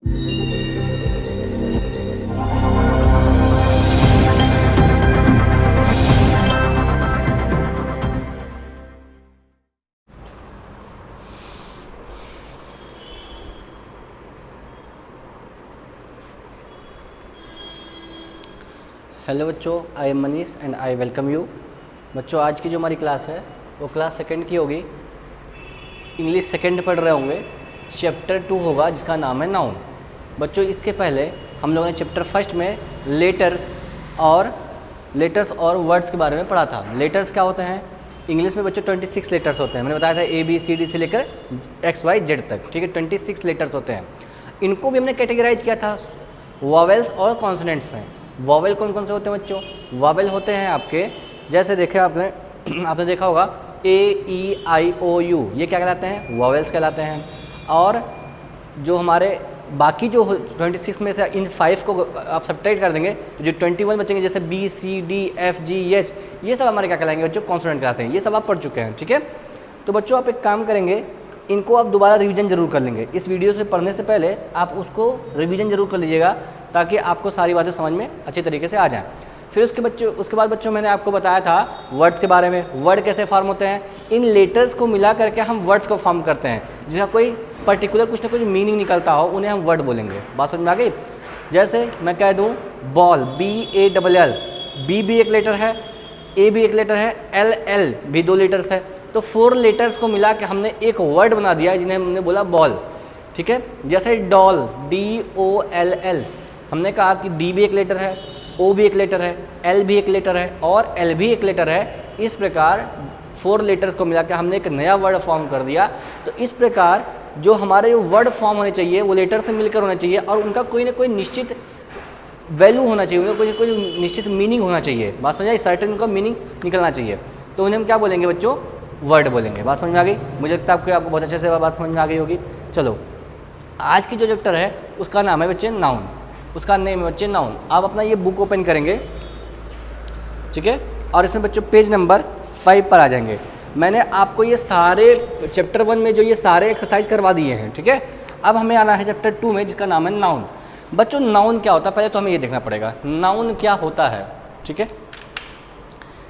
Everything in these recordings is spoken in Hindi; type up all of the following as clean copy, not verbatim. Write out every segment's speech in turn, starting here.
हेलो बच्चों, I am Manish and I welcome you. बच्चों, आज की जो हमारी क्लास है वो क्लास सेकंड की होगी। इंग्लिश सेकंड पढ़ रहे होंगे। चैप्टर 2 होगा जिसका नाम है नाउन। बच्चों, इसके पहले हम लोगों ने चैप्टर फर्स्ट में लेटर्स और वर्ड्स के बारे में पढ़ा था। लेटर्स क्या होते हैं? इंग्लिश में बच्चों 26 लेटर्स होते हैं। मैंने बताया था ABCD से लेकर XYZ तक, ठीक है। 26 लेटर्स होते हैं। इनको भी हमने कैटेगराइज किया था वॉवेल्स और कॉन्सोनेंट्स में। वॉवेल कौन कौन से होते हैं बच्चों? वॉवेल होते हैं आपके, जैसे देखे आपने देखा होगा AEIOU, ये क्या कहलाते हैं? वॉवेल्स कहलाते हैं। और जो हमारे बाकी जो 26 में से इन 5 को आप सब्ट्रैक्ट कर देंगे तो जो 21 बचेंगे, जैसे BCDFGH, ये सब हमारे क्या कहलाएंगे बच्चों? कॉन्सोनेंट कहलाते हैं। ये सब आप पढ़ चुके हैं, ठीक है। तो बच्चों, आप एक काम करेंगे, इनको आप दोबारा रिवीजन जरूर कर लेंगे। इस वीडियो से पढ़ने से पहले आप उसको रिवीजन जरूर कर लीजिएगा ताकि आपको सारी बातें समझ में अच्छे तरीके से आ जाएं। फिर उसके बाद बच्चों मैंने आपको बताया था वर्ड्स के बारे में। वर्ड कैसे फॉर्म होते हैं? इन लेटर्स को मिला करके हम वर्ड्स को फॉर्म करते हैं, जिसका कोई पर्टिकुलर कुछ ना कुछ मीनिंग निकलता हो, उन्हें हम वर्ड बोलेंगे। बात समझ में आ गई? जैसे मैं कह दूँ बॉल, BALL, B भी एक लेटर है, A भी एक लेटर है, LL भी 2 लेटर्स है। तो 4 लेटर्स को मिला के हमने एक वर्ड बना दिया जिन्हें हमने बोला बॉल, ठीक है। जैसे डॉल, DOLL, हमने कहा कि D भी एक लेटर है, O भी एक लेटर है, L भी एक लेटर है और L भी एक लेटर है। इस प्रकार 4 लेटर्स को मिला के हमने एक नया वर्ड फॉर्म कर दिया। तो इस प्रकार जो हमारे वर्ड फॉर्म होने चाहिए वो लेटर से मिलकर होने चाहिए और उनका कोई ना कोई निश्चित वैल्यू होना चाहिए, उनका कोई निश्चित मीनिंग होना चाहिए। बात समझ आई? सर्टेन उनका मीनिंग निकलना चाहिए। तो उन्हें हम क्या बोलेंगे बच्चों? वर्ड बोलेंगे। बात समझ में आ गई? मुझे लगता है आपको बहुत अच्छे से बात समझ में आ गई होगी। चलो, आज की जो चैप्टर है उसका नाम है बच्चे नाउन। उसका नेम है बच्चे नाउन। आप अपना ये बुक ओपन करेंगे, ठीक है, और इसमें बच्चों पेज नंबर 5 पर आ जाएंगे। मैंने आपको ये सारे चैप्टर 1 में जो ये सारे एक्सरसाइज करवा दिए हैं, ठीक है। अब हमें आना है चैप्टर 2 में जिसका नाम है नाउन। बच्चों, नाउन क्या होता है पहले तो हमें ये देखना पड़ेगा, नाउन क्या होता है, ठीक है।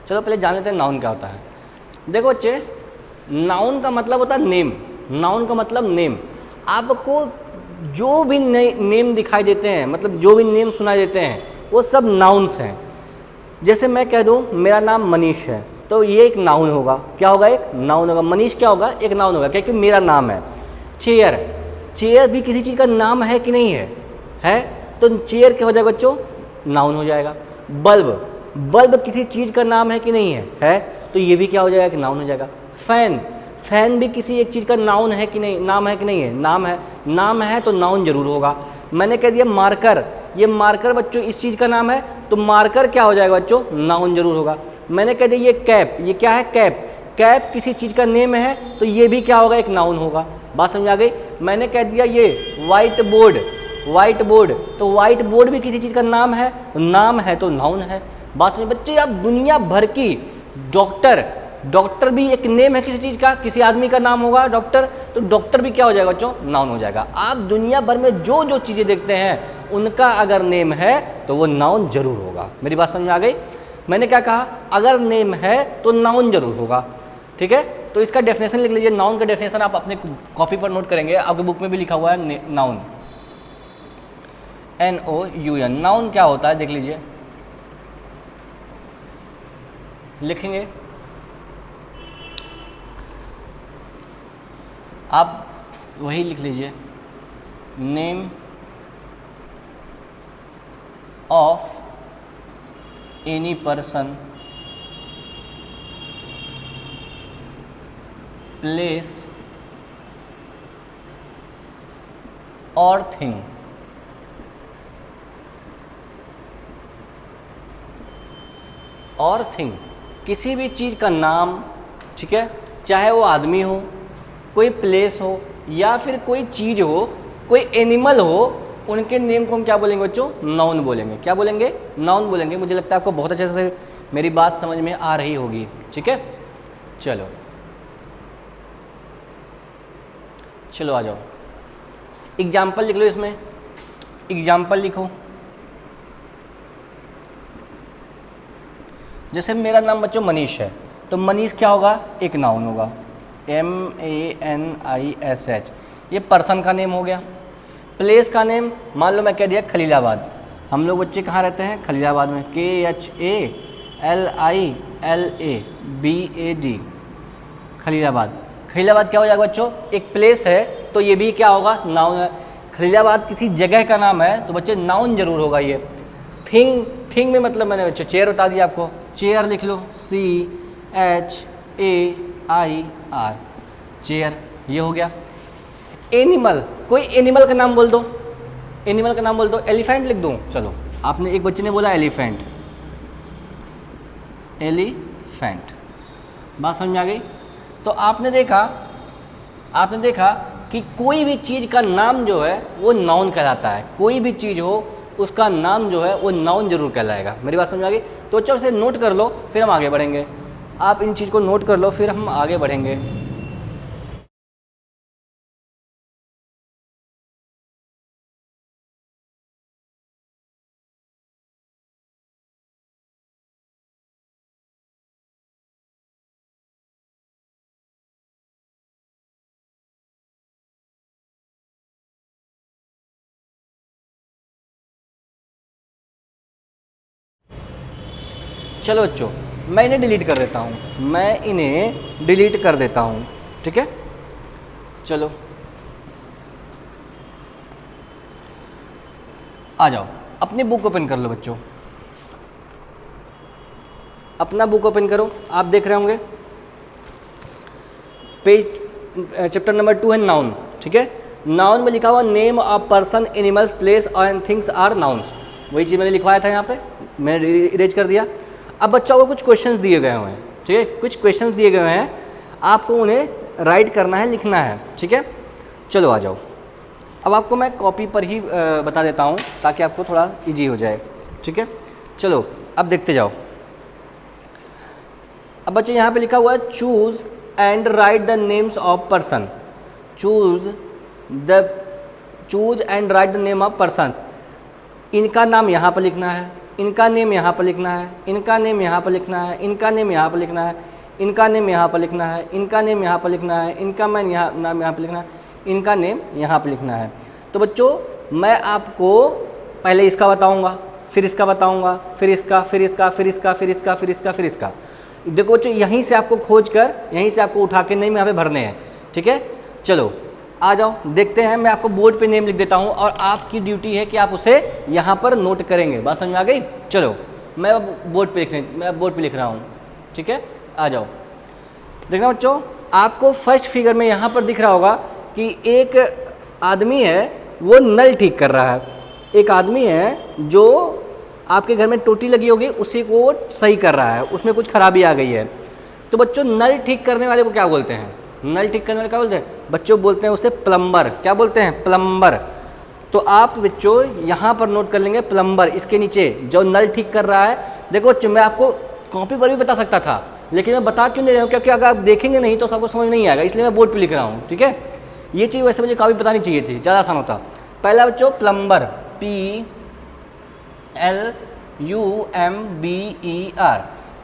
चलो पहले जान लेते हैं नाउन क्या होता है। देखो बच्चे, नाउन का मतलब होता है नेम। नाउन का मतलब नेम। आपको जो भी नेम दिखाई देते हैं, मतलब जो भी नेम सुनाई देते हैं, वो सब नाउन्स हैं। जैसे मैं कह दूं मेरा नाम मनीष है, तो ये एक नाउन होगा। क्या होगा? एक नाउन होगा। मनीष क्या होगा? एक नाउन होगा, क्योंकि मेरा नाम है। चेयर, चेयर भी किसी चीज़ का नाम है कि नहीं है? तो चेयर क्या हो जाएगा बच्चों? नाउन हो जाएगा। बल्ब, बल्ब किसी चीज़ का नाम है कि नहीं है? तो ये भी क्या हो जाएगा? कि नाउन हो जाएगा। फैन, फैन भी किसी एक चीज़ का नाउन है कि नहीं? नाम है कि नहीं है? नाम है। नाम है तो नाउन जरूर होगा। मैंने कह दिया मार्कर, ये मार्कर बच्चों इस चीज़ का नाम है, तो मार्कर क्या हो जाएगा बच्चों? नाउन जरूर होगा। मैंने कह दिया ये कैप, ये क्या है? कैप, कैप किसी चीज़ का नेम है, तो ये भी क्या होगा? एक नाउन होगा। बात समझ आ गई? मैंने कह दिया ये व्हाइट बोर्ड, व्हाइट बोर्ड, तो व्हाइट बोर्ड भी किसी चीज़ का नाम है, नाम है तो नाउन है। बात समझ बच्चे? आप दुनिया भर की डॉक्टर, डॉक्टर भी एक नेम है किसी चीज़ का, किसी आदमी का नाम होगा डॉक्टर, तो डॉक्टर भी क्या हो जाएगा बच्चों? नाउन हो जाएगा। आप दुनिया भर में जो जो चीज़ें देखते हैं उनका अगर नेम है तो वो नाउन जरूर होगा। मेरी बात समझ में आ गई? मैंने क्या कहा? अगर नेम है तो नाउन जरूर होगा, ठीक है। तो इसका डेफिनेशन लिख लीजिए। नाउन का डेफिनेशन आप अपने कॉपी पर नोट करेंगे, आपके बुक में भी लिखा हुआ है नाउन, NOUN। नाउन क्या होता है देख लीजिए, लिखेंगे आप, वही लिख लीजिए, name of any person, place और थिंग। और थिंग, किसी भी चीज़ का नाम, ठीक है, चाहे वो आदमी हो, कोई प्लेस हो, या फिर कोई चीज़ हो, कोई एनिमल हो, उनके नेम को हम क्या बोलेंगे बच्चों? नाउन बोलेंगे। क्या बोलेंगे? नाउन बोलेंगे। मुझे लगता है आपको बहुत अच्छे से मेरी बात समझ में आ रही होगी, ठीक है। चलो चलो आ जाओ, एग्जाम्पल लिख लो इसमें। एग्जाम्पल लिखो। जैसे मेरा नाम बच्चों मनीष है, तो मनीष क्या होगा, एक नाउन होगा, MANISH, ये पर्सन का नेम हो गया। प्लेस का नेम मान लो मैं कह दिया खलीलाबाद, हम लोग बच्चे कहाँ रहते हैं, खलीलाबाद में, KHALILABAD, खलीलाबाद। खलीलाबाद क्या हो जाएगा बच्चों, एक प्लेस है, तो ये भी क्या होगा, नाउन है। खलीलाबाद किसी जगह का नाम है, तो बच्चे नाउन जरूर होगा ये। थिंग में मतलब मैंने बच्चों चेयर बता दिया आपको, चेयर लिख लो, CHAIR, चेयर, ये हो गया। एनिमल, कोई एनिमल का नाम बोल दो, एनिमल का नाम बोल दो, एलिफेंट लिख दूँ, चलो आपने एक बच्चे ने बोला एलिफेंट, एलिफेंट, बात समझ में आ गई। तो आपने देखा कि कोई भी चीज़ का नाम जो है वो नाउन कहलाता है, कोई भी चीज़ हो उसका नाम जो है वो नाउन जरूर कहलाएगा। मेरी बात समझ आ गई। तो बच्चों से नोट कर लो, फिर हम आगे बढ़ेंगे। आप इन चीज़ को नोट कर लो, फिर हम आगे बढ़ेंगे। चलो बच्चों, मैं इन्हें डिलीट कर देता हूँ, ठीक है। चलो आ जाओ, अपनी बुक ओपन कर लो बच्चों, अपना बुक ओपन करो। आप देख रहे होंगे पेज, चैप्टर नंबर 2 है नाउन, ठीक है। नाउन में लिखा हुआ name of person, animals, place and things are nouns, वही चीज़ मैंने लिखवाया था यहाँ पे, मैंने इरेज कर दिया। अब बच्चों को कुछ क्वेश्चंस दिए गए हुए हैं, ठीक है, कुछ क्वेश्चंस दिए गए हैं, आपको उन्हें राइट करना है, लिखना है, ठीक है। चलो आ जाओ, अब आपको मैं कॉपी पर ही बता देता हूँ ताकि आपको थोड़ा इजी हो जाए, ठीक है। चलो अब देखते जाओ। अब बच्चों यहाँ पे लिखा हुआ है choose and write the names of person, choose and write the name of persons. इनका नाम यहाँ पर लिखना है, इनका नेम यहाँ पर लिखना है, इनका नेम यहाँ पर लिखना है, इनका नेम यहाँ पर लिखना है, इनका नेम यहाँ पर लिखना है, इनका नेम यहाँ पर लिखना है, इनका नाम यहाँ पर लिखना है, इनका नेम यहाँ पर लिखना है। तो बच्चों मैं आपको पहले इसका बताऊँगा, फिर इसका बताऊँगा, फिर इसका, फिर इसका, फिर इसका, फिर इसका, फिर इसका, फिर इसका। देखो बच्चों, यहीं से आपको खोज कर, यहीं से आपको उठा के नेम यहाँ पे भरने हैं, ठीक है। चलो आ जाओ, देखते हैं। मैं आपको बोर्ड पे नेम लिख देता हूँ और आपकी ड्यूटी है कि आप उसे यहाँ पर नोट करेंगे। बात समझ में आ गई। चलो मैं अब बोर्ड पे लिख रहा हूँ, ठीक है। आ जाओ, देखना बच्चों, आपको फर्स्ट फिगर में यहाँ पर दिख रहा होगा कि एक आदमी है वो नल ठीक कर रहा है, एक आदमी है जो आपके घर में टोटी लगी होगी उसी को वो सही कर रहा है, उसमें कुछ खराबी आ गई है। तो बच्चों नल ठीक करने वाले को क्या बोलते हैं, नल ठीक करने वाले क्या बोलते हैं बच्चों, बोलते हैं उसे प्लम्बर। क्या बोलते हैं, प्लम्बर। तो आप बच्चों यहाँ पर नोट कर लेंगे प्लम्बर, इसके नीचे जो नल ठीक कर रहा है। देखो बच्चों, मैं आपको कॉपी पर भी बता सकता था, लेकिन मैं बता क्यों नहीं रहा हूँ, क्योंकि अगर आप देखेंगे नहीं तो सबको समझ नहीं आएगा, इसलिए मैं बोर्ड पर लिख रहा हूँ, ठीक है। ये चीज़ वैसे मुझे काफ़ी बतानी चाहिए थी, ज़्यादा आसान होता। पहला बच्चों प्लम्बर, PLUMBER,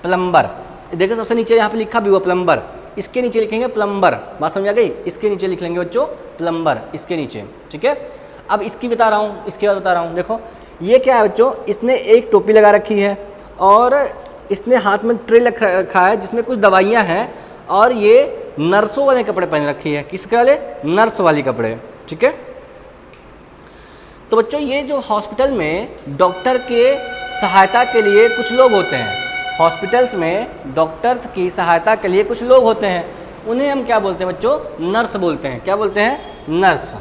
प्लम्बर। देखो सबसे नीचे यहाँ पे लिखा भी हुआ प्लम्बर, इसके नीचे लिखेंगे प्लम्बर। बात समझ आ गई। इसके नीचे लिख लेंगे बच्चों प्लम्बर, इसके नीचे, ठीक है। अब इसकी बता रहा हूँ, इसके बाद बता रहा हूँ। देखो ये क्या है बच्चों, इसने एक टोपी लगा रखी है और इसने हाथ में ट्रे रखा है जिसमें कुछ दवाइयाँ हैं, और ये नर्सों वाले कपड़े पहन रखी है। किसके वाले, नर्स वाली कपड़े, ठीक है। तो बच्चों ये जो हॉस्पिटल में डॉक्टर के सहायता के लिए कुछ लोग होते हैं, हॉस्पिटल्स में डॉक्टर्स की सहायता के लिए कुछ लोग होते हैं, उन्हें हम क्या बोलते हैं बच्चों, नर्स बोलते हैं। क्या बोलते हैं, नर्स,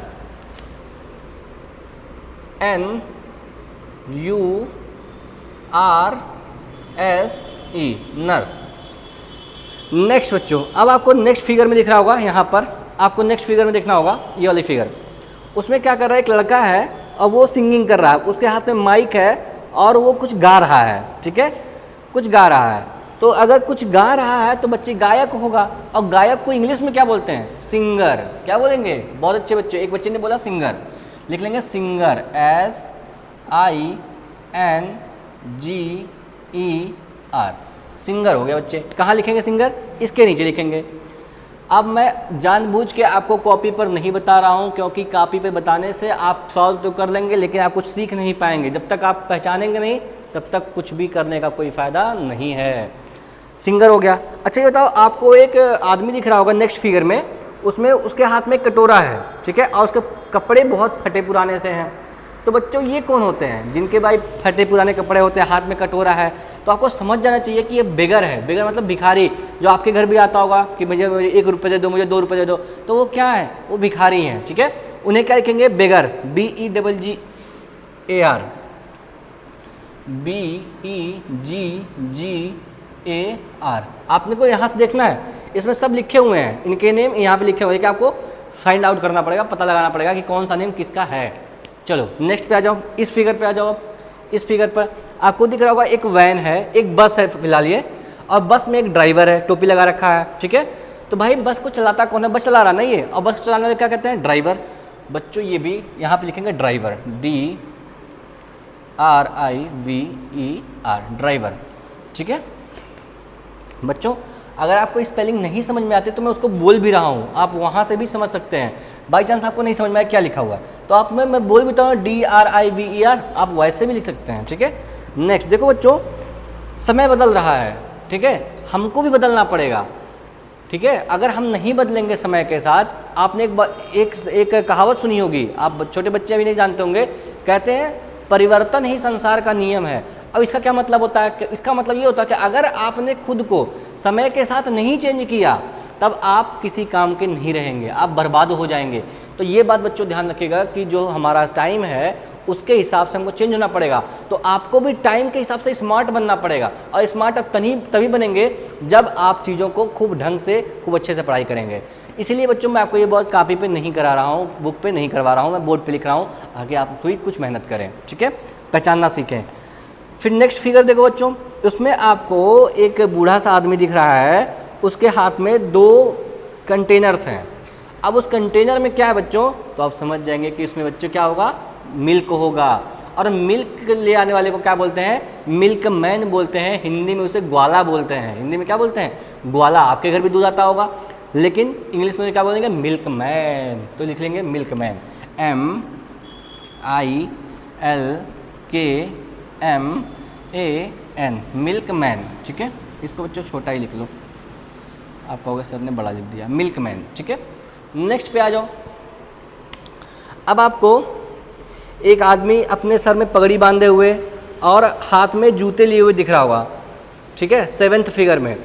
NURSE, नर्स। नेक्स्ट बच्चों, अब आपको नेक्स्ट फिगर में दिख रहा होगा, यहाँ पर आपको नेक्स्ट फिगर में देखना होगा, ये वाली फिगर। उसमें क्या कर रहा है, एक लड़का है और वो सिंगिंग कर रहा है, उसके हाथ में माइक है और वो कुछ गा रहा है, ठीक है, कुछ गा रहा है। तो अगर कुछ गा रहा है तो बच्चे गायक होगा, और गायक को इंग्लिश में क्या बोलते हैं, सिंगर। क्या बोलेंगे, बहुत अच्छे बच्चे, एक बच्चे ने बोला सिंगर, लिख लेंगे सिंगर, SINGER। SINGER, सिंगर हो गया बच्चे। कहाँ लिखेंगे सिंगर? इसके नीचे लिखेंगे। अब मैं जानबूझ के आपको कॉपी पर नहीं बता रहा हूँ, क्योंकि कॉपी पे बताने से आप सॉल्व तो कर लेंगे लेकिन आप कुछ सीख नहीं पाएंगे। जब तक आप पहचानेंगे नहीं तब तक कुछ भी करने का कोई फ़ायदा नहीं है। सिंगर हो गया। अच्छा ये बताओ, आपको एक आदमी दिख रहा होगा नेक्स्ट फिगर में, उसमें उसके हाथ में कटोरा है, ठीक है, और उसके कपड़े बहुत फटे पुराने से हैं। तो बच्चों ये कौन होते हैं जिनके भाई फटे पुराने कपड़े होते हैं, हाथ में कटोरा है? तो आपको समझ जाना चाहिए कि ये बेगर है। बेगर मतलब भिखारी, जो आपके घर भी आता होगा कि मुझे 1 रुपये दे दो, मुझे 2 रुपये दे दो, तो वो क्या है? वो भिखारी हैं, ठीक है। उन्हें क्या लिखेंगे? बेगर, BEGGAR, BEGGAR। आपने को यहाँ से देखना है, इसमें सब लिखे हुए हैं, इनके नेम यहाँ पे लिखे हुए हैं कि आपको फाइंड आउट करना पड़ेगा, पता लगाना पड़ेगा कि कौन सा नेम किसका है। चलो नेक्स्ट पे आ जाओ, इस फिगर पे आ जाओ। इस फिगर पर आपको दिख रहा होगा एक वैन है, एक बस है फिलहाल ये, और बस में एक ड्राइवर है, टोपी लगा रखा है, ठीक है। तो भाई बस को चलाता कौन है? बस चला रहा ना ये, और बस चलाने वाले क्या कहते हैं? ड्राइवर। बच्चों ये भी यहाँ पे लिखेंगे ड्राइवर, DRIVER, ड्राइवर, ठीक है। बच्चों अगर आपको स्पेलिंग नहीं समझ में आती तो मैं उसको बोल भी रहा हूँ, आप वहाँ से भी समझ सकते हैं। बाई चांस आपको नहीं समझ में आया क्या लिखा हुआ है तो आप मैं बोल भी हूँ DRIVER, आप वैसे भी लिख सकते हैं, ठीक है। नेक्स्ट देखो बच्चों, समय बदल रहा है, ठीक है, हमको भी बदलना पड़ेगा, ठीक है। अगर हम नहीं बदलेंगे समय के साथ, आपने एक कहावत सुनी होगी, आप छोटे बच्चे अभी नहीं जानते होंगे, कहते हैं परिवर्तन ही संसार का नियम है। अब इसका क्या मतलब होता है? इसका मतलब ये होता है कि अगर आपने खुद को समय के साथ नहीं चेंज किया तब आप किसी काम के नहीं रहेंगे, आप बर्बाद हो जाएंगे। तो ये बात बच्चों ध्यान रखिएगा कि जो हमारा टाइम है उसके हिसाब से हमको चेंज होना पड़ेगा। तो आपको भी टाइम के हिसाब से स्मार्ट बनना पड़ेगा, और स्मार्ट अब तभी बनेंगे जब आप चीज़ों को खूब ढंग से, खूब अच्छे से पढ़ाई करेंगे। इसीलिए बच्चों मैं आपको ये बहुत कॉपी पे नहीं करा रहा हूँ, बुक पे नहीं करवा रहा हूँ, मैं बोर्ड पे लिख रहा हूँ, आगे आप कोई कुछ मेहनत करें, ठीक है, पहचानना सीखें। फिर नेक्स्ट फिगर देखो बच्चों, उसमें आपको एक बूढ़ा सा आदमी दिख रहा है, उसके हाथ में 2 कंटेनर्स हैं। अब उस कंटेनर में क्या है बच्चों? तो आप समझ जाएंगे कि इसमें बच्चों क्या होगा? मिल्क होगा। और मिल्क ले आने वाले को क्या बोलते हैं? मिल्क मैन बोलते हैं, हिंदी में उसे ग्वाला बोलते हैं। हिंदी में क्या बोलते हैं? ग्वाला। आपके घर भी दूध आता होगा, लेकिन इंग्लिश में क्या बोलेंगे? Milk man. तो लिख लेंगे milk man, MILKMAN, milk man, ठीक है। इसको बच्चों छोटा ही लिख लो, आप कहोगे सर ने बड़ा लिख दिया, मिल्क मैन, ठीक है। नेक्स्ट पे आ जाओ। अब आपको एक आदमी अपने सर में पगड़ी बांधे हुए और हाथ में जूते लिए हुए दिख रहा होगा, ठीक है, 7th फिगर में।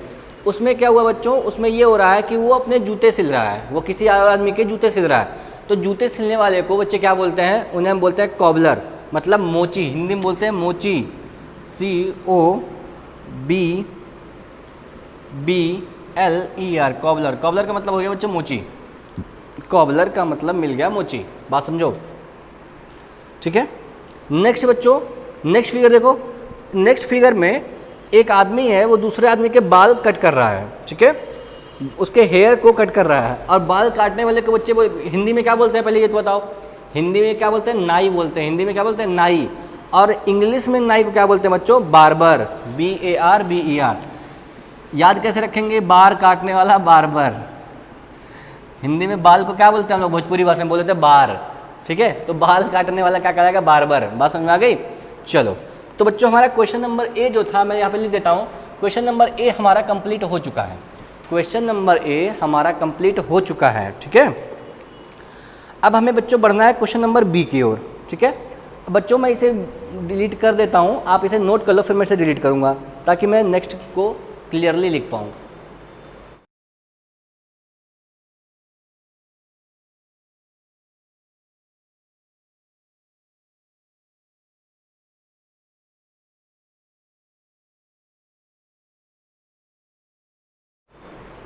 उसमें क्या हुआ बच्चों? उसमें ये हो रहा है कि वो अपने जूते सिल रहा है, वो किसी और आदमी के जूते सिल रहा है। तो जूते सिलने वाले को बच्चे क्या बोलते हैं? उन्हें हम बोलते हैं कॉबलर, मतलब मोची। हिंदी में बोलते हैं मोची, COBBLER, कॉबलर। कॉबलर का मतलब हो गया बच्चों मोची, कॉबलर का मतलब मिल गया मोची। बात समझो, ठीक है। नेक्स्ट बच्चों, नेक्स्ट फिगर देखो। नेक्स्ट फिगर में एक आदमी है, वो दूसरे आदमी के बाल कट कर रहा है, ठीक है, उसके हेयर को कट कर रहा है। और बाल काटने वाले को बच्चे हिंदी में क्या बोलते हैं? पहले ये तो बताओ, हिंदी में क्या बोलते हैं? नाई बोलते हैं। हिंदी में क्या बोलते हैं? नाई। और इंग्लिश में नाई को क्या बोलते हैं बच्चों? Barber, BARBER। याद कैसे रखेंगे? बार काटने वाला बार्बर। हिंदी में बाल को क्या बोलते हैं हम लोग? भोजपुरी भाषा में बोलते हैं बार, ठीक है। तो बाल काटने वाला क्या कहलाएगा? बार्बर। बात समझ में आ गई? चलो, तो बच्चों हमारा क्वेश्चन नंबर ए जो था, मैं यहाँ पे लिख देता हूँ, क्वेश्चन नंबर ए हमारा कंप्लीट हो चुका है। क्वेश्चन नंबर ए हमारा कंप्लीट हो चुका है, ठीक है। अब हमें बच्चों बढ़ना है क्वेश्चन नंबर बी की ओर, ठीक है। बच्चों मैं इसे डिलीट कर देता हूँ, आप इसे नोट कर लो, फिर मैं इसे डिलीट करूँगा ताकि मैं नेक्स्ट को क्लियरली लिख पाऊँ।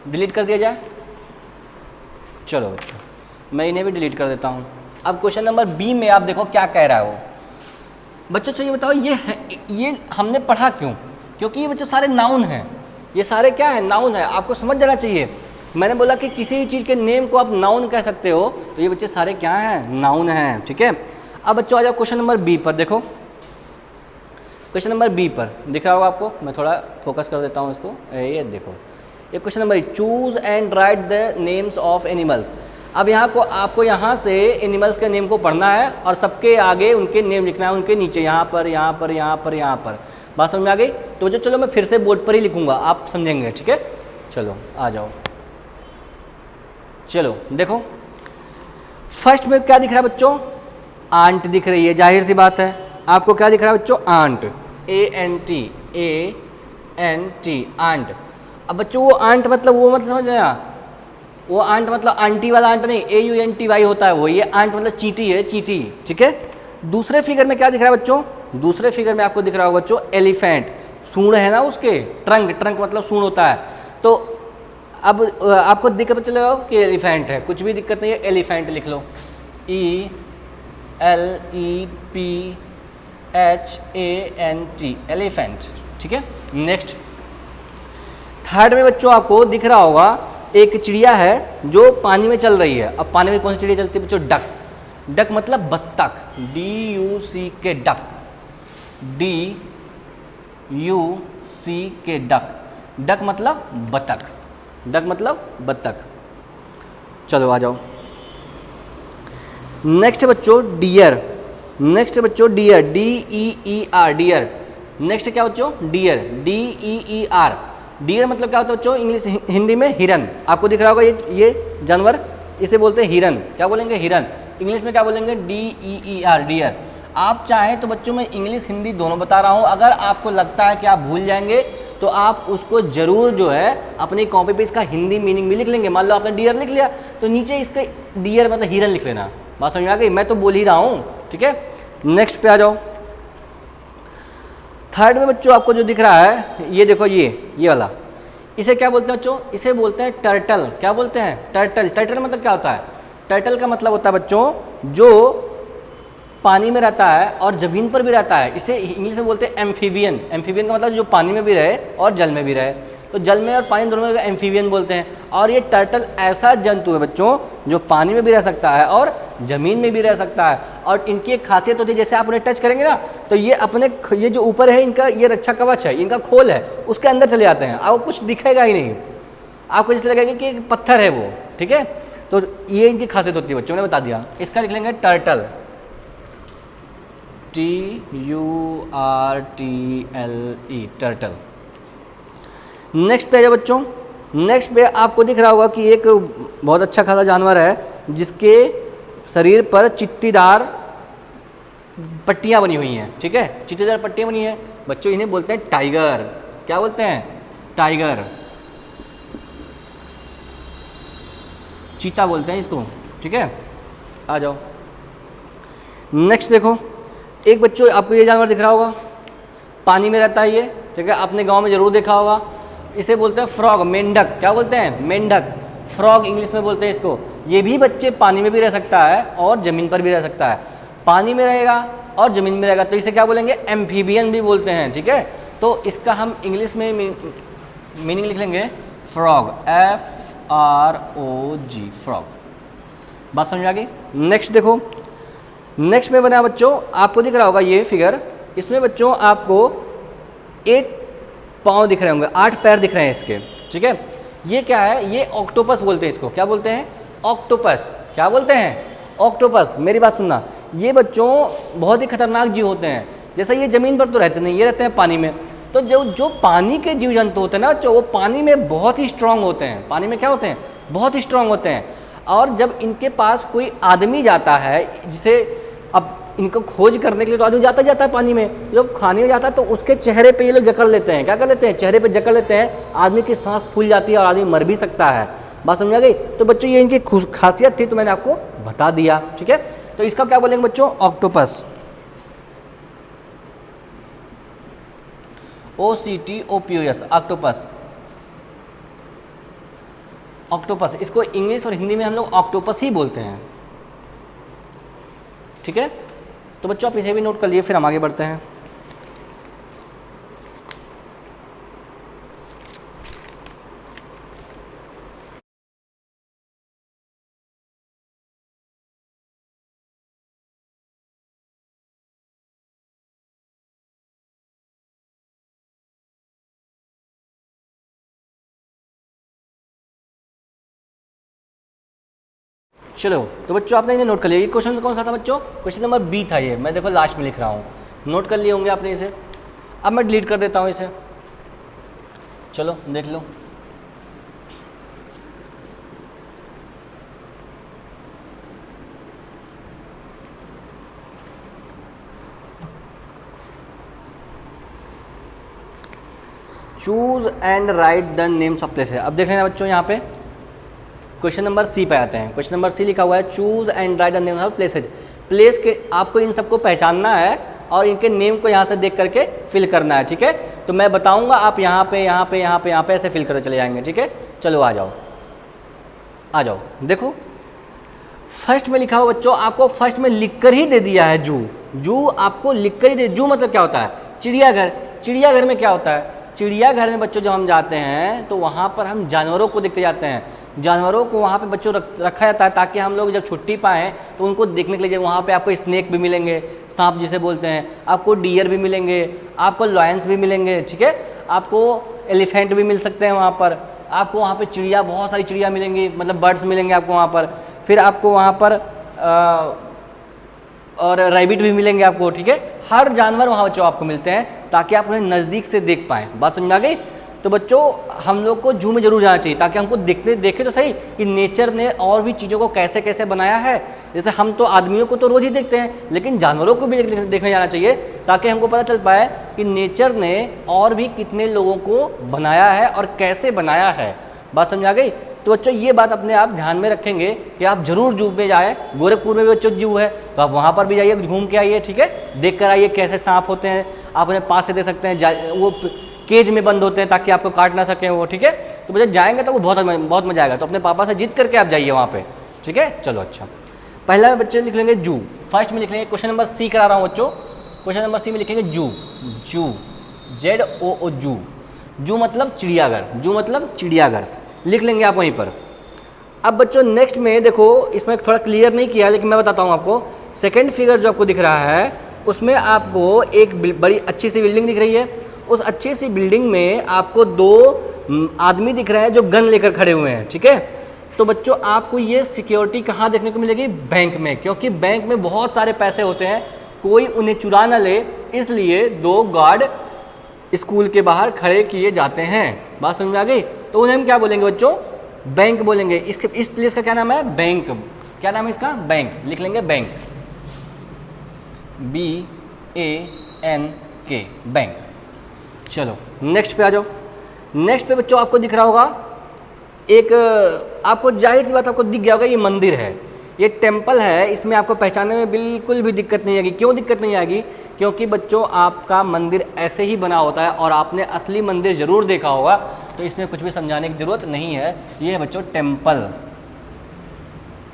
डिलीट कर दिया जाए? चलो बच्चों मैं इन्हें भी डिलीट कर देता हूँ। अब क्वेश्चन नंबर बी में आप देखो क्या कह रहा है वो। बच्चों चाहिए बताओ, ये हमने पढ़ा क्यों? क्योंकि ये बच्चों सारे नाउन हैं, ये सारे क्या है? नाउन है। आपको समझ जाना चाहिए, मैंने बोला कि किसी भी चीज़ के नेम को आप नाउन कह सकते हो, तो ये बच्चे सारे क्या हैं? नाउन हैं, ठीक है। अब बच्चों आ जाओ क्वेश्चन नंबर बी पर। देखो क्वेश्चन नंबर बी पर दिख रहा होगा आपको, मैं थोड़ा फोकस कर देता हूँ इसको। ये देखो, ये question number choose and write the names of animals. अब यहाँ को आपको यहाँ से एनिमल्स के नेम को पढ़ना है और सबके आगे उनके नेम लिखना है, उनके नीचे, यहाँ पर, यहाँ पर, यहाँ पर, यहाँ पर। बात समझ में आ गई? तो बच्चों चलो मैं फिर से बोर्ड पर ही लिखूंगा, आप समझेंगे, ठीक है? चलो आ जाओ, चलो देखो फर्स्ट में क्या दिख रहा है बच्चों? आंट दिख रही है, जाहिर सी बात है। आपको क्या दिख रहा है बच्चों? Ant, ANT, ANT, ant. अब बच्चों वो आंट मतलब वो मतलब समझ आया? वो आंट मतलब आंटी वाला आंट नहीं, AUNTY होता है वो। ये आंट मतलब चींटी है, चींटी, ठीक है? दूसरे फिगर में क्या दिख रहा है बच्चों? दूसरे फिगर में आपको दिख रहा होगा बच्चों एलिफेंट। सूंड है ना उसके, ट्रंक, ट्रंक मतलब सूंड होता है। तो अब आपको दिक्कत चलेगा कि एलिफेंट है, कुछ भी दिक्कत नहीं है, एलिफेंट लिख लो, ELEPHANT, एलिफेंट, ठीक है? नेक्स्ट थर्ड में बच्चों आपको दिख रहा होगा एक चिड़िया है जो पानी में चल रही है। अब पानी में कौन सी चिड़िया चलती है बच्चों? डक। डक मतलब बत्तख, DUCK, duck, DUCK, duck. Duck मतलब बत्तख, डक मतलब बत्तख। चलो आ जाओ। नेक्स्ट बच्चों डियर, नेक्स्ट बच्चों डियर, DEER, डियर। नेक्स्ट क्या बच्चों? Dear, DEER। डियर मतलब क्या होता है बच्चों? इंग्लिश हिंदी में हिरन। आपको दिख रहा होगा ये जानवर, इसे बोलते हैं हिरन। क्या बोलेंगे? हिरन। इंग्लिश में क्या बोलेंगे? DEER, deer. आप चाहें तो बच्चों मैं इंग्लिश हिंदी दोनों बता रहा हूँ, अगर आपको लगता है कि आप भूल जाएंगे तो आप उसको जरूर जो है अपनी कॉपी पे इसका हिंदी मीनिंग भी लिख लेंगे। मान लो आपने डियर लिख लिया तो नीचे इसका डियर मतलब हिरन लिख लेना। बात समझ में आ गई? मैं तो बोल ही रहा हूँ, ठीक है? नेक्स्ट पे आ जाओ। थर्ड में बच्चों आपको जो दिख रहा है ये देखो, ये वाला, इसे क्या बोलते हैं बच्चों? इसे बोलते हैं टर्टल। क्या बोलते हैं? टर्टल। टर्टल मतलब क्या होता है? टर्टल का मतलब होता है बच्चों जो पानी में रहता है और जमीन पर भी रहता है। इसे इंग्लिश में बोलते हैं एम्फीबियन। एम्फीबियन का मतलब जो पानी में भी रहे और जल में भी रहे। तो जल में और पानी दोनों में एम्फीबियन बोलते हैं। और ये टर्टल ऐसा जंतु है बच्चों जो पानी में भी रह सकता है और ज़मीन में भी रह सकता है। और इनकी एक खासियत होती है, जैसे आप उन्हें टच करेंगे ना तो ये अपने, ये जो ऊपर है इनका, ये रक्षा कवच है, इनका खोल है, उसके अंदर चले जाते हैं। आपको कुछ दिखेगा ही नहीं, आपको जैसे लगेगा कि एक पत्थर है वो, ठीक है? तो ये इनकी खासियत होती है बच्चों, मैंने बता दिया। इसका लिख लेंगे टर्टल, TURTLE, टर्टल। नेक्स्ट पे आ जाओ बच्चों। नेक्स्ट पे आपको दिख रहा होगा कि एक बहुत अच्छा खासा जानवर है जिसके शरीर पर चिट्टीदार पट्टियां बनी हुई हैं, ठीक है? चिट्टीदार पट्टियां बनी हैं बच्चों, इन्हें बोलते हैं टाइगर। क्या बोलते हैं? टाइगर, चीता बोलते हैं इसको, ठीक है? आ जाओ। नेक्स्ट देखो, एक बच्चों आपको ये जानवर दिख रहा होगा, पानी में रहता है ये, ठीक है? आपने गांव में जरूर देखा होगा। इसे बोलते हैं फ्रॉग, मेंढक। क्या बोलते हैं? मेंढक, फ्रॉग इंग्लिश में बोलते हैं इसको। ये भी बच्चे पानी में भी रह सकता है और ज़मीन पर भी रह सकता है। पानी में रहेगा और ज़मीन में रहेगा तो इसे क्या बोलेंगे? एम्फीबियन भी बोलते हैं, ठीक है? तो इसका हम इंग्लिश में मीनिंग लिख लेंगे फ्रॉग, FROG, फ्रॉग। बात समझ आ गई? नेक्स्ट देखो, नेक्स्ट में बना बच्चों, आपको दिख रहा होगा ये फिगर, इसमें बच्चों आपको 8 पाँव दिख रहे होंगे, 8 पैर दिख रहे हैं इसके, ठीक है? ये क्या है? ये ऑक्टोपस बोलते हैं इसको। क्या बोलते हैं? ऑक्टोपस। क्या बोलते हैं? ऑक्टोपस। मेरी बात सुनना, ये बच्चों बहुत ही खतरनाक जीव होते हैं। जैसे ये ज़मीन पर तो रहते नहीं, ये रहते हैं पानी में। तो जो पानी के जीव जंतु होते हैं ना बच्चों, वो पानी में बहुत ही स्ट्रांग होते हैं। पानी में क्या होते हैं? बहुत ही स्ट्रांग होते हैं। और जब इनके पास कोई आदमी जाता है, जिसे अब इनको खोज करने के लिए तो आदमी जाता है पानी में, जब खाने में जाता है तो उसके चेहरे पे ये लोग जकड़ लेते हैं। क्या कर लेते हैं? चेहरे पे जकड़ लेते हैं। आदमी की सांस फूल जाती है और आदमी मर भी सकता है। बात समझ आ गई? तो बच्चों ये इनकी खासियत थी तो मैंने आपको बता दिया, ठीक है? तो इसका क्या बोलेंगे बच्चों? Octopus, OCTOPUS, octopus. ऑक्टोपस, इसको इंग्लिश और हिंदी में हम लोग ऑक्टोपस ही बोलते हैं, ठीक है? तो बच्चों आप इसे भी नोट कर लिए, फिर हम आगे बढ़ते हैं। चलो तो बच्चों आपने इन्हें नोट कर लिया। ये क्वेश्चन कौन सा था बच्चों? क्वेश्चन नंबर बी था ये, मैं देखो लास्ट में लिख रहा हूँ, नोट कर लिए होंगे आपने इसे। अब मैं डिलीट कर देता हूँ इसे, चलो देख लो। Choose and write the names of places. अब देख लेना बच्चों, यहाँ पे क्वेश्चन नंबर सी पे आते हैं। क्वेश्चन नंबर सी लिखा हुआ है choose and write the names of places. Place के आपको इन सबको पहचानना है और इनके नेम को यहाँ से देख करके फिल करना है, ठीक है। तो मैं बताऊंगा, आप यहाँ पे यहाँ पे यहाँ पे यहाँ पे ऐसे फिल करते चले जाएंगे, ठीक है। चलो आ जाओ आ जाओ। देखो फर्स्ट में लिखा हुआ बच्चों, आपको फर्स्ट में लिख कर ही दे दिया है जू। जू आपको लिख कर ही दे। जू मतलब क्या होता है? चिड़ियाघर। चिड़ियाघर में क्या होता है? चिड़ियाघर में बच्चों जब हम जाते हैं तो वहाँ पर हम जानवरों को देखते जाते हैं। जानवरों को वहाँ पे बच्चों रखा जाता है ताकि हम लोग जब छुट्टी पाएँ तो उनको देखने के लिए। वहाँ पे आपको स्नेक भी मिलेंगे, सांप जिसे बोलते हैं, आपको डियर भी मिलेंगे, आपको लॉयंस भी मिलेंगे, ठीक है। आपको एलिफेंट भी मिल सकते हैं वहाँ पर। आपको वहाँ पर चिड़िया, बहुत सारी चिड़िया मिलेंगी, मतलब बर्ड्स मिलेंगे आपको वहाँ पर। फिर आपको वहाँ पर और रैबिट भी मिलेंगे आपको, ठीक है। हर जानवर वहाँ बच्चों आपको मिलते हैं ताकि आप उन्हें नज़दीक से देख पाएँ। बात समझ में आ गई? तो बच्चों हम लोग को जू में जरूर जाना चाहिए ताकि हमको देखे तो सही कि नेचर ने और भी चीज़ों को कैसे कैसे बनाया है। जैसे हम तो आदमियों को तो रोज़ ही देखते हैं, लेकिन जानवरों को भी देखने जाना चाहिए ताकि हमको पता चल पाए कि नेचर ने और भी कितने लोगों को बनाया है और कैसे बनाया है। बात समझ आ गई? तो बच्चों ये बात अपने आप ध्यान में रखेंगे कि आप जरूर जू में जाए। गोरखपुर में भी बच्चों जू है तो आप वहाँ पर भी जाइए, घूम के आइए, ठीक है। देख कर आइए कैसे सांप होते हैं, आप उन्हें पास से देख सकते हैं। वो केज में बंद होते हैं ताकि आपको काट ना सकें वो, ठीक है। तो बच्चे जाएंगे तो वो बहुत मजा आएगा। तो अपने पापा से जीत करके आप जाइए वहाँ पे, ठीक है। चलो अच्छा, पहला में बच्चे लिख लेंगे जू। फर्स्ट में लिख लेंगे, क्वेश्चन नंबर सी करा रहा हूँ बच्चों। क्वेश्चन नंबर सी में लिखेंगे जू। जू ZOO जू। जू मतलब चिड़ियाघर। जू मतलब चिड़ियाघर लिख लेंगे आप वहीं पर। अब बच्चों नेक्स्ट में देखो, इसमें थोड़ा क्लियर नहीं किया लेकिन मैं बताता हूँ आपको। सेकंड फिगर जो आपको दिख रहा है उसमें आपको एक बड़ी अच्छी सी बिल्डिंग दिख रही है। उस अच्छी सी बिल्डिंग में आपको 2 आदमी दिख रहे हैं जो गन लेकर खड़े हुए हैं, ठीक है। तो बच्चों आपको ये सिक्योरिटी कहाँ देखने को मिलेगी? बैंक में, क्योंकि बैंक में बहुत सारे पैसे होते हैं, कोई उन्हें चुरा ना ले, इसलिए 2 गार्ड स्कूल के बाहर खड़े किए जाते हैं। बात समझ में आ गई? तो उन्हें हम क्या बोलेंगे बच्चों? बैंक बोलेंगे। इस प्लेस का क्या नाम है? बैंक। क्या नाम है इसका? बैंक। लिख लेंगे बैंक, BANK, बैंक। चलो नेक्स्ट पे आ जाओ। नेक्स्ट पे बच्चों आपको दिख रहा होगा एक, आपको जाहिर सी बात आपको दिख गया होगा ये मंदिर है, ये टेम्पल है। इसमें आपको पहचानने में बिल्कुल भी दिक्कत नहीं आएगी। क्यों दिक्कत नहीं आएगी? क्योंकि बच्चों आपका मंदिर ऐसे ही बना होता है और आपने असली मंदिर ज़रूर देखा होगा, तो इसमें कुछ भी समझाने की ज़रूरत नहीं है। ये है बच्चों टेम्पल।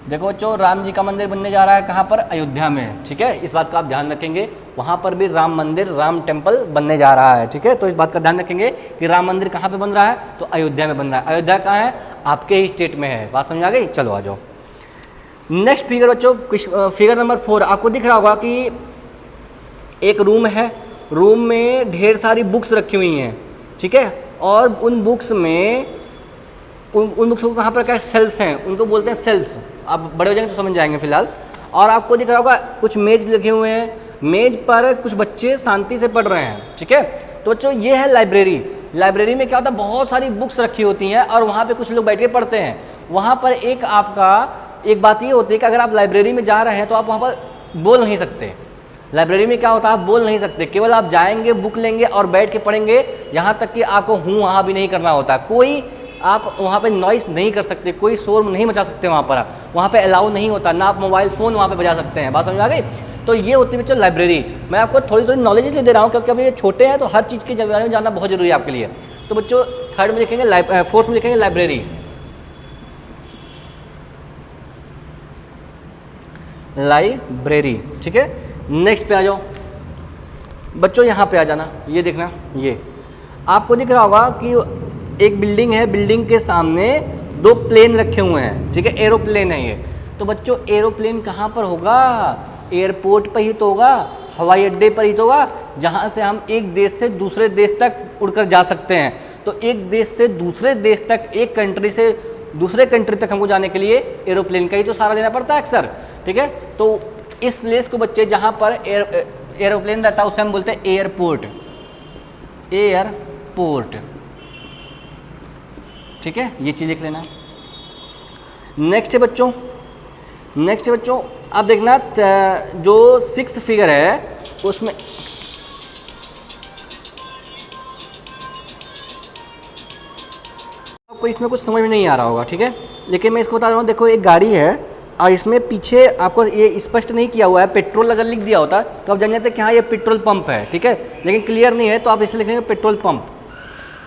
देखो बच्चों राम जी का मंदिर बनने जा रहा है कहाँ पर? अयोध्या में, ठीक है। इस बात का आप ध्यान रखेंगे, वहाँ पर भी राम मंदिर, राम टेम्पल बनने जा रहा है, ठीक है। तो इस बात का ध्यान रखेंगे कि राम मंदिर कहाँ पे बन रहा है? तो अयोध्या में बन रहा है। अयोध्या कहाँ है? आपके ही स्टेट में है। बात समझ आ गई? चलो आ जाओ नेक्स्ट फिगर बच्चों। फिगर नंबर 4 आपको दिख रहा होगा कि एक रूम है, रूम में ढेर सारी बुक्स रखी हुई हैं, ठीक है। और उन बुक्स में उन बुक्स को कहाँ पर क्या सेल्फ हैं, उनको बोलते हैं सेल्फ। आप बड़े हो जाएंगे तो समझ जाएंगे फिलहाल। और आपको दिख रहा होगा कुछ मेज लगे हुए हैं, मेज पर कुछ बच्चे शांति से पढ़ रहे हैं, ठीक है। तो बच्चों ये है लाइब्रेरी। लाइब्रेरी में क्या होता है? बहुत सारी बुक्स रखी होती हैं और वहाँ पे कुछ लोग बैठ के पढ़ते हैं। वहाँ पर एक बात ये होती है कि अगर आप लाइब्रेरी में जा रहे हैं तो आप वहाँ पर बोल नहीं सकते। लाइब्रेरी में क्या होता है? आप बोल नहीं सकते, केवल आप जाएंगे, बुक लेंगे और बैठ के पढ़ेंगे। यहाँ तक कि आपको वहाँ भी नहीं करना होता। कोई आप वहाँ पे नॉइस नहीं कर सकते, कोई शोर नहीं मचा सकते वहाँ पे अलाउ नहीं होता, ना आप मोबाइल फ़ोन वहाँ पे बजा सकते हैं। बात समझ आ गई? तो ये होती है बच्चों लाइब्रेरी। मैं आपको थोड़ी नॉलेज इसलिए दे रहा हूँ क्योंकि अभी ये छोटे हैं तो हर चीज़ के बारे में जानना बहुत जरूरी है आपके लिए। तो बच्चों थर्ड में लिखेंगे, फोर्थ में लिखेंगे लाइब्रेरी। लाइब्रेरी, ठीक है। नेक्स्ट पे आ जाओ बच्चों, यहाँ पे आ जाना। ये देखना, ये आपको दिख रहा होगा कि एक बिल्डिंग है, बिल्डिंग के सामने 2 प्लेन रखे हुए हैं, ठीक है। एरोप्लेन है ये। तो बच्चों एरोप्लेन कहाँ पर होगा? एयरपोर्ट पर ही तो होगा, हवाई अड्डे पर ही तो होगा, जहाँ से हम एक देश से दूसरे देश तक उड़कर जा सकते हैं। तो एक देश से दूसरे देश तक, एक कंट्री से दूसरे कंट्री तक हमको जाने के लिए एरोप्लेन का ही तो सहारा लेना पड़ता है अक्सर, ठीक है। तो इस प्लेस को बच्चे जहाँ पर एरोप्लेन रहता है उसे हम बोलते हैं एयरपोर्ट, एयरपोर्ट, ठीक है, ये चीज़ लिख लेना। नेक्स्ट है बच्चों, अब देखना जो 6th फिगर है उसमें आपको इसमें कुछ समझ में नहीं आ रहा होगा, ठीक है, लेकिन मैं इसको बता रहा हूँ। देखो एक गाड़ी है और इसमें पीछे आपको ये स्पष्ट नहीं किया हुआ है, पेट्रोल अगर लिख दिया होता तो आप जान जाते कि हाँ ये पेट्रोल पंप है, ठीक है, लेकिन क्लियर नहीं है तो आप इसे लिख लेंगे पेट्रोल पंप,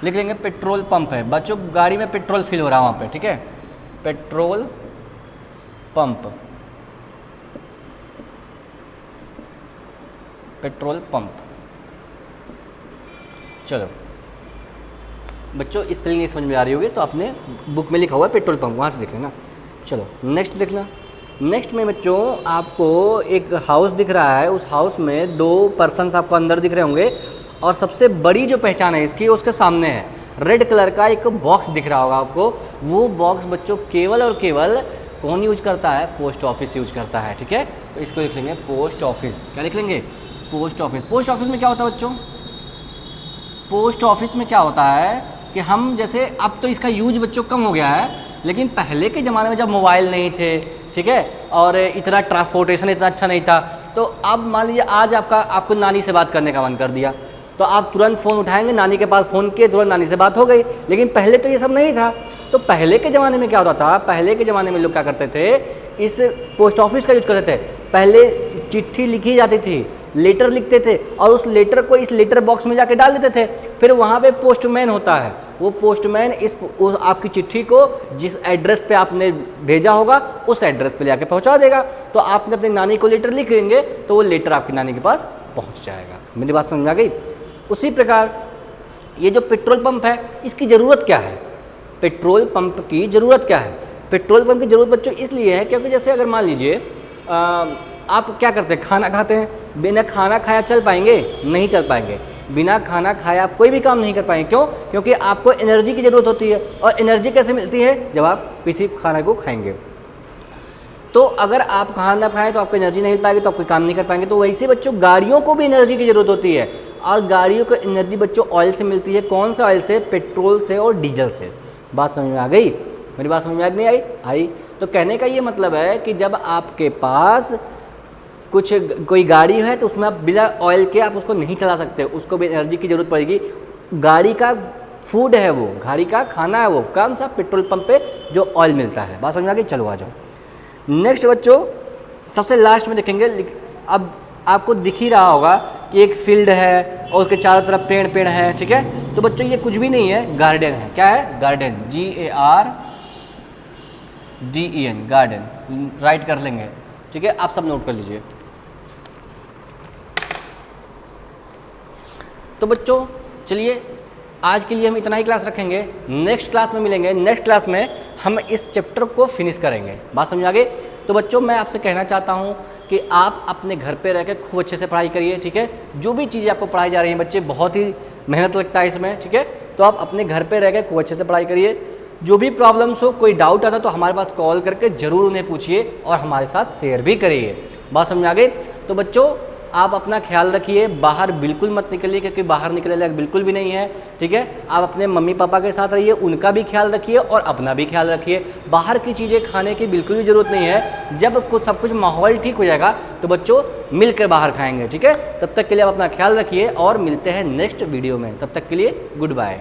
लिख लेंगे पेट्रोल पंप है। बच्चों गाड़ी में पेट्रोल फिल हो रहा है वहाँ पे, ठीक है, पेट्रोल पंप, पेट्रोल पंप। चलो बच्चों स्पेलिंग नहीं समझ में आ रही होगी तो आपने बुक में लिखा हुआ है पेट्रोल पंप, वहाँ से देख लेना। चलो नेक्स्ट देख लेना। नेक्स्ट में बच्चों आपको एक हाउस दिख रहा है, उस हाउस में 2 पर्सन्स आपको अंदर दिख रहे होंगे और सबसे बड़ी जो पहचान है इसकी उसके सामने है रेड कलर का एक बॉक्स दिख रहा होगा आपको। वो बॉक्स बच्चों केवल और केवल कौन यूज करता है? पोस्ट ऑफिस यूज करता है, ठीक है। तो इसको लिख लेंगे पोस्ट ऑफिस। क्या लिख लेंगे? Post office. पोस्ट ऑफिस में क्या होता है बच्चों? पोस्ट ऑफिस में क्या होता है कि हम जैसे अब तो इसका यूज बच्चों कम हो गया है, लेकिन पहले के ज़माने में जब मोबाइल नहीं थे, ठीक है, और इतना ट्रांसपोर्टेशन इतना अच्छा नहीं था, तो अब मान लीजिए आज आपको नानी से बात करने का मन कर दिया तो आप तुरंत फ़ोन उठाएंगे, नानी के पास फ़ोन किए, तुरंत नानी से बात हो गई। लेकिन पहले तो ये सब नहीं था। तो पहले के ज़माने में क्या होता था? पहले के ज़माने में लोग क्या करते थे, इस पोस्ट ऑफिस का यूज करते थे। पहले चिट्ठी लिखी जाती थी, लेटर लिखते थे और उस लेटर को इस लेटर बॉक्स में जाके डाल देते थे। फिर वहाँ पे पोस्टमैन होता है, वो पोस्टमैन उस आपकी चिट्ठी को जिस एड्रेस पे आपने भेजा होगा उस एड्रेस पे जाके पहुँचा देगा। तो आपने अपनी नानी को लेटर लिख देंगे तो वो लेटर आपकी नानी के पास पहुँच जाएगा। मेरी बात समझ आ गई? उसी प्रकार ये जो पेट्रोल पंप है इसकी ज़रूरत क्या है? पेट्रोल पंप की ज़रूरत क्या है? पेट्रोल पंप की ज़रूरत बच्चों इसलिए है क्योंकि जैसे अगर मान लीजिए आप क्या करते हैं, खाना खाते हैं, बिना खाना खाया चल पाएंगे? नहीं चल पाएंगे। बिना खाना खाया आप कोई भी काम नहीं कर पाएंगे। क्यों? क्योंकि आपको एनर्जी की ज़रूरत होती है। और एनर्जी कैसे मिलती है? जब आप किसी खाना को खाएंगे। तो अगर आप खाना ना खाएं तो आपको एनर्जी नहीं मिल पाएगी, तो आप कोई काम नहीं कर पाएंगे। तो वैसे बच्चों गाड़ियों को भी एनर्जी की ज़रूरत होती है और गाड़ियों को एनर्जी बच्चों ऑयल से मिलती है। कौन सा ऑयल से? पेट्रोल से और डीजल से। बात समझ में आ गई? मेरी बात समझ में नहीं आई? आई। तो कहने का ये मतलब है कि जब आपके पास कोई गाड़ी है तो उसमें आप बिना ऑयल के आप उसको नहीं चला सकते, उसको भी एनर्जी की ज़रूरत पड़ेगी। गाड़ी का फूड है वो, गाड़ी का खाना है वो, कौन सा? पेट्रोल पंप पे जो ऑयल मिलता है। बात समझ में आ गई? चलो आ जाओ नेक्स्ट बच्चों, सबसे लास्ट में देखेंगे। अब आपको दिख ही रहा होगा कि एक फील्ड है और उसके चारों तरफ पेड़ है, ठीक है। तो बच्चों ये कुछ भी नहीं है, गार्डन है। क्या है? गार्डन, GARDEN, गार्डन राइट कर लेंगे, ठीक है। आप सब नोट कर लीजिए। तो बच्चों चलिए आज के लिए हम इतना ही क्लास रखेंगे। नेक्स्ट क्लास में मिलेंगे। नेक्स्ट क्लास में हम इस चैप्टर को फिनिश करेंगे। बात समझ आ गई? तो बच्चों मैं आपसे कहना चाहता हूँ कि आप अपने घर पे रह के खूब अच्छे से पढ़ाई करिए, ठीक है। जो भी चीज़ें आपको पढ़ाई जा रही हैं बच्चे, बहुत ही मेहनत लगता है इसमें, ठीक है। तो आप अपने घर पे रह के खूब अच्छे से पढ़ाई करिए। जो भी प्रॉब्लम्स हो, कोई डाउट आता तो हमारे पास कॉल करके ज़रूर उन्हें पूछिए और हमारे साथ शेयर भी करिए। बात समझ आ गई? तो बच्चों आप अपना ख्याल रखिए, बाहर बिल्कुल मत निकलिए क्योंकि बाहर निकलने लायक बिल्कुल भी नहीं है, ठीक है। आप अपने मम्मी पापा के साथ रहिए, उनका भी ख्याल रखिए और अपना भी ख्याल रखिए। बाहर की चीज़ें खाने की बिल्कुल भी ज़रूरत नहीं है। जब सब कुछ माहौल ठीक हो जाएगा तो बच्चों मिलकर बाहर खाएंगे, ठीक है। तब तक के लिए आप अपना ख्याल रखिए और मिलते हैं नेक्स्ट वीडियो में। तब तक के लिए गुड बाय।